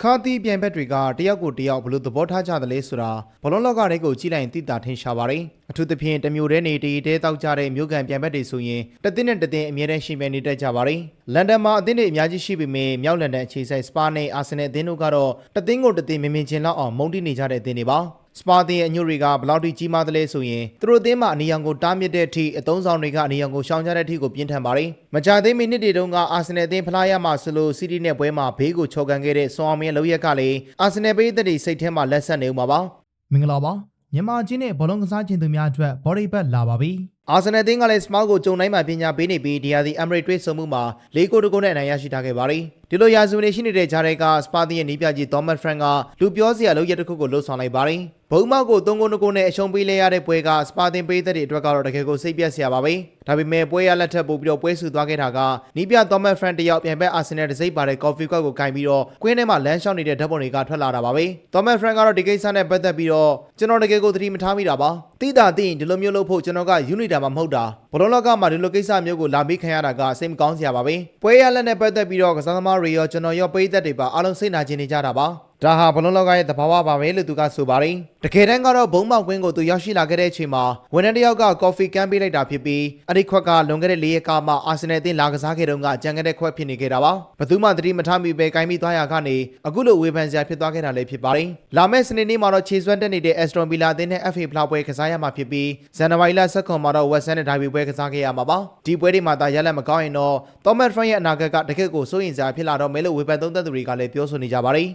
ခါတီးပြန်ဘက်တွေကတယောက်ကိုတယောက်ဘလို့သဘောထားကြတယ်လဲဆိုတာဘလုံးလောကတွေကိုကြည့်လိုက်ရင်သိတာထင်ရှားပါတယ်အထူးသဖြင့်တမျိုးတည်းနေတည်တဲတောက်ကြတဲ့မြို့ကန်ပြန်ဘက်တွေဆိုရင်တသိန်းနဲ့တသိန်းအမြဲတမ်းရှင်ပြိုင်နေတတ်ကြပါတယ်လန်ဒန်မှာအသင်းတွေအများကြီးရှိပေမဲ့မြောက်လန်ဒန်အခြေစိုက်စပါနဲ့အာဆင်နယ်အသင်းတို့ကတော့တသိန်းကိုတသိန်းမြင်မြင်ချင်းလောက်အောင်မုန်းတီးနေကြတဲ့အသင်းတွေပါစပါတင်အညွတ်တွေကဘလောက်ထိကြီးမားသလဲဆိုရင်သူတို့အသင်းမှာအနီရောင်ကိုတားမြစ်တဲ့အထိအသုံးဆောင်တွေကအနီရောင်ကိုရှောင်ကြတဲ့အထိကိုပြင်းထန်ပါတယ်မကြသေးမီနှစ်တွေတုန်းကအာဆင်နယ်အသင်းဖလားရမှာဆိုလို့စီးတီးနဲ့ပွဲမှာဘေးကိုချော်ကန်ခဲ့တဲ့ဆွန်အောင်မြင့်လောက်ရက်ကလည်းအာဆင်နယ်ပေးသက်တွေစိတ်ထဲမှာလက်ဆက်နေဦးမှာပါမင်္ဂလာပါမြန်မာချင်းနဲ့ဘောလုံးကစားခြင်းသူများအတွက်ဘော်ဒီဘက်လာပါပြီအာဆင်နယ်အသင်းကလည်းစမောက်ကိုကြုံတိုင်းမှာပညာပေးနေပြီးဒီယာဒီအမရိတ်တွေးဆုံမှုမှာ၄ဂိုးတဂိုးနဲ့အနိုင်ရရှိထားခဲ့ပါတယ်ဒီလိုရာဇဝင်ရှိနေတဲ့ဂျားတွေကစပါတင်ရဲ့နီးပြကြီးသောမတ်ဖရန်ကလူပြောစရာလောက်ရတစ်ခုကိုလှုပ်ဆောင်လိုက်ပါတယ်ဘုံမောက်ကို3ဂိုး2ဂိုးနဲ့အရှုံးပေးလိုက်ရတဲ့ပွဲကစပါတင်ပေးသက်တွေအတွက်ကတော့တကယ်ကိုစိတ်ပြတ်စရာပါပဲဒါပေမဲ့ပွဲရလက်ထက်ပို့ပြီးတော့ပွဲဆူသွားခဲ့တာကနီးပြသောမတ်ဖရန်တယောက်ပြန်ဘက်အာဆင်နယ်တစိမ့်ပါတဲ့ကော်ဖီကွက်ကိုကင်ပြီးတော့ကွင်းထဲမှာလမ်းလျှောက်နေတဲ့ဓာတ်ပုံတွေကထွက်လာတာပါပဲသောမတ်ဖရန်ကတော့ဒီကိစ္စနဲ့ပတ်သက်ပြီးတော့ကျွန်တော်တကယ်ကိုသတိမထားမိတာပါသိတာသိရင်ဒီလိုမျိုးလုပ်ဖို့ကျွန်တော်ကယူနီတာမှာမဟုတ်တာဘလုံးလောကမှာဒီလိုကိစ္စမျိုးကိုလာပြီးခံရတာကစိတ်မကောင်းစရာပါပဲပွဲရလက်နဲ့ပတ်သက်ပြီးတော့ကစားသမားတွေရောကျွန်တော်ရောပိတ်သက်တွေပါအားလုံးစိတ်နာကျင်နေကြတာပါဒါဟာဘလုံးလောကရဲ့သဘာဝပါပဲလို့သူကဆိုပါတယ်တကယ်တမ်းကတော့ဘုံမောက်ကွင်းကိုသူရောက်ရှိလာခဲ့တဲ့အချိန်မှာဝန်ထမ်းတစ်ယောက်ကကော်ဖီကန်းပေးလိုက်တာဖြစ်ပြီးအဲ့ဒီခွက်ကလွန်ခဲ့တဲ့၄ရက်ကမှအာဆင်နယ်အသင်းလာကစားခဲ့တုန်းကကြံခဲ့တဲ့ခွက်ဖြစ်နေခဲ့တာပါဘယ်သူမှသတိမထားမိပဲကိုင်းပြီးသွားရခကနေအခုလိုဝေဖန်စရာဖြစ်သွားခဲ့တာလည်းဖြစ်ပါတယ်လာမယ့်စနေနေ့မှာတော့ခြေစွမ်းတက်နေတဲ့ Aston Villa အသင်းနဲ့ FA ဖလားပွဲကစားရမှာဖြစ်ပြီးဇန်နဝါရီလ19မှာတော့ West Ham နဲ့ဒါဘီပွဲကစားခဲ့ရမှာပါဒီပွဲတွေမှာသာရလက်မကောင်းရင်တော့ Thomas Frank ရဲ့အနာဂတ်ကတကယ့်ကိုစိုးရိမ်စရာဖြစ်လာတော့မယ်လို့ဝေဖန်သုံးသပ်သူတွေကလည်းပြောဆိုနေကြပါတယ်